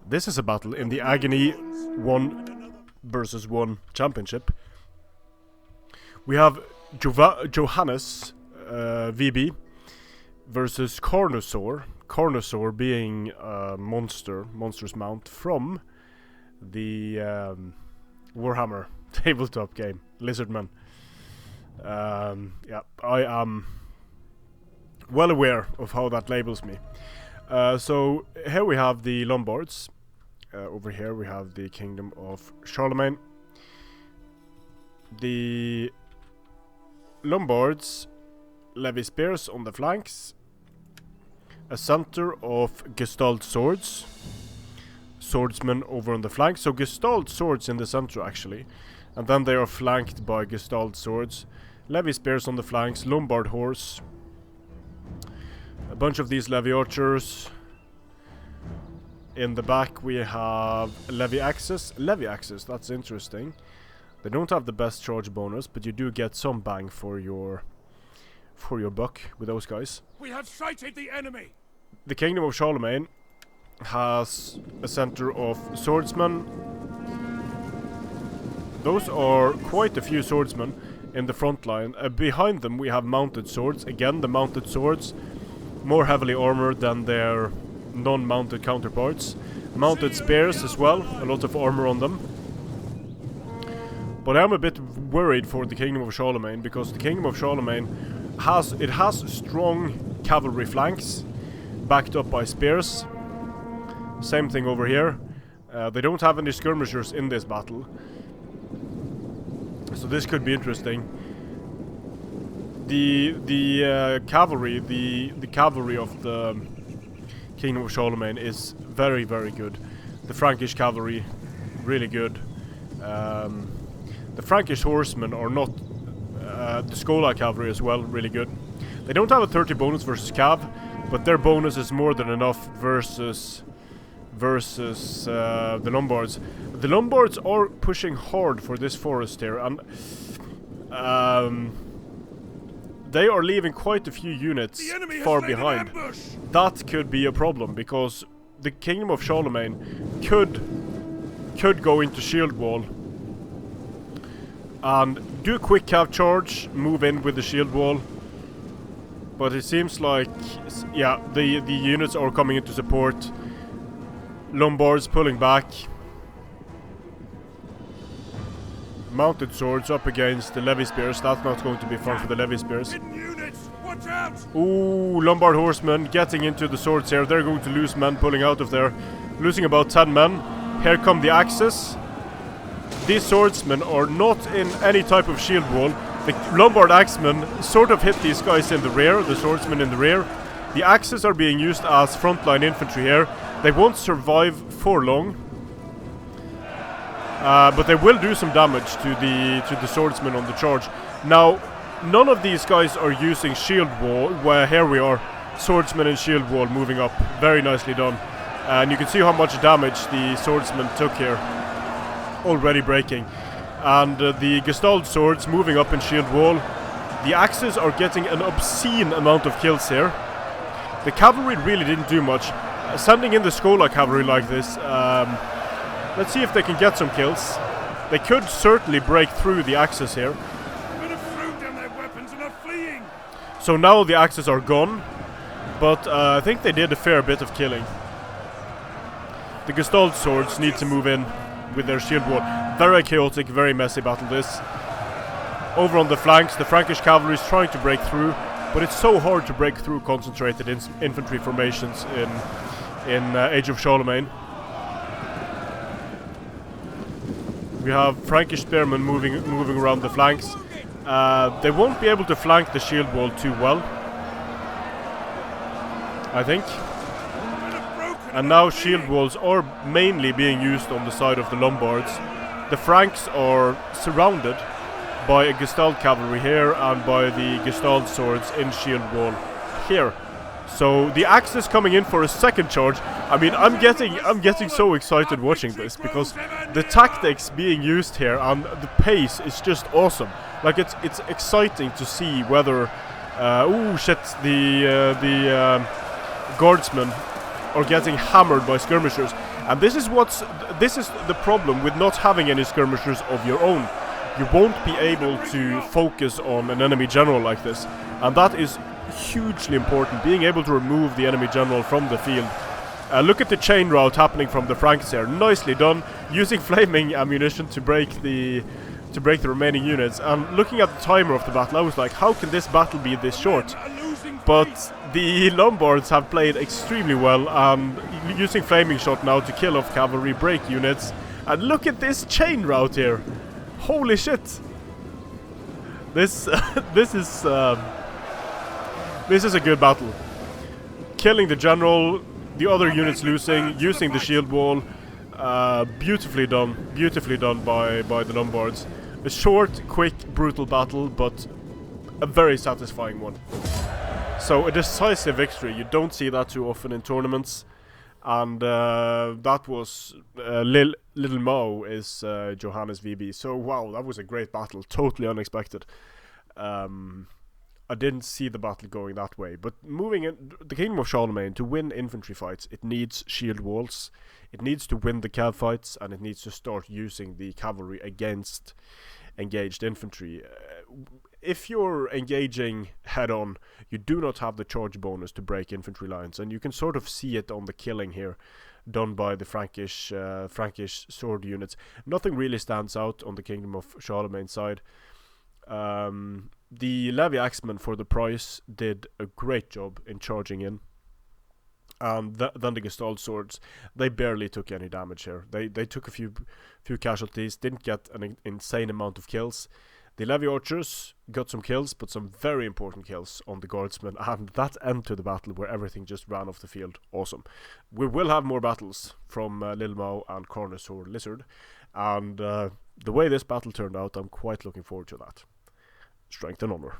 This is a battle in the Aggony 1v1 championship. We have JohannesVb versus Carnosaur. Carnosaur being a monstrous mount from the Warhammer tabletop game, Lizardman. Yeah, I am well aware of how that labels me. So here we have the Lombards. Over here we have the kingdom of Charlemagne. The Lombards levy spears on the flanks, a center of Gestalt swords, swordsmen over on the flank. So Gestalt swords in the center actually, and then they are flanked by Gestalt swords, levy spears on the flanks, Lombard horse, a bunch of these levy archers. In the back we have levy axes. Levy axes, that's interesting. They don't have the best charge bonus, but you do get some bang for your buck with those guys. We have sighted the enemy. The kingdom of Charlemagne has a center of swordsmen. Those are quite a few swordsmen in the front line. Behind them we have mounted swords. Again, the mounted swords more heavily armored than their non-mounted counterparts. Mounted spears as well, a lot of armor on them. But I'm a bit worried for the kingdom of Charlemagne, because the kingdom of Charlemagne has strong cavalry flanks backed up by spears. Same thing over here. They don't have any skirmishers in this battle, so this could be interesting. The cavalry of the kingdom of Charlemagne is very good. The Frankish cavalry, really good. The Frankish horsemen are not. The Scola cavalry as well, really good. They don't have a 30 bonus versus Cav, but their bonus is more than enough versus the Lombards. The Lombards are pushing hard for this forest here, and they are leaving quite a few units far behind. That could be a problem, because the kingdom of Charlemagne could go into shield wall and do a quick cav charge, move in with the shield wall. But it seems like, yeah, the units are coming in to support. Lombards pulling back. Mounted swords up against the levy spears. That's not going to be fun for the levy spears. Ooh, Lombard horsemen getting into the swords here. They're going to lose men pulling out of there. Losing about 10 men. Here come the axes. These swordsmen are not in any type of shield wall. The Lombard axemen sort of hit these guys in the rear, the swordsmen in the rear. The axes are being used as frontline infantry here. They won't survive for long. But they will do some damage to the swordsmen on the charge. Now, none of these guys are using shield wall. Where here we are, swordsmen and shield wall moving up, very nicely done. And you can see how much damage the swordsmen took here, already breaking. And the Gestalt swords moving up in shield wall. The axes are getting an obscene amount of kills here. The cavalry really didn't do much. Sending in the Scola cavalry like this. Let's see if they can get some kills. They could certainly break through the axes here. So now the axes are gone, but I think they did a fair bit of killing. The Gestalt swords need to move in with their shield wall. Very chaotic, very messy battle this. Over on the flanks, the Frankish cavalry is trying to break through, but it's so hard to break through concentrated infantry formations in Age of Charlemagne. We have Frankish spearmen moving around the flanks. They won't be able to flank the shield wall too well, I think. And now shield walls are mainly being used on the side of the Lombards. The Franks are surrounded by a Gestalt cavalry here and by the Gestalt swords in shield wall here. So the axes coming in for a second charge. I mean, I'm getting so excited watching this, because the tactics being used here and the pace is just awesome. Like, it's exciting to see whether the guardsmen are getting hammered by skirmishers. And this is the problem with not having any skirmishers of your own. You won't be able to focus on an enemy general like this, and that is hugely important, being able to remove the enemy general from the field. Look at the chain route happening from the Franks here. Nicely done, using flaming ammunition to break the remaining units. And looking at the timer of the battle, I was like, how can this battle be this short? But the Lombards have played extremely well, and using flaming shot now to kill off cavalry, break units. And look at this chain route here. Holy shit! This this is a good battle. Killing the general, the other units losing, using the shield wall. Beautifully done by the Lombards. A short, quick, brutal battle, but a very satisfying one. So a decisive victory. You don't see that too often in tournaments. And that was Little Mo is JohannesVb. So wow, that was a great battle. Totally unexpected. I didn't see the battle going that way. But moving in, the Kingdom of Charlemagne, to win infantry fights, it needs shield walls. It needs to win the cav fights, and it needs to start using the cavalry against engaged infantry. If you're engaging head-on, you do not have the charge bonus to break infantry lines, and you can sort of see it on the killing here, done by the Frankish sword units. Nothing really stands out on the Kingdom of Charlemagne side. The Levy Axemen, for the price, did a great job in charging in. And then the Gestalt swords, they barely took any damage here. They took a few casualties, didn't get an insane amount of kills. The Levy archers got some kills, but some very important kills on the guardsmen, and that end to the battle where everything just ran off the field. Awesome. We will have more battles from Lil Mao and Carnosaur Lizard, and the way this battle turned out, I'm quite looking forward to that. Strength and honor.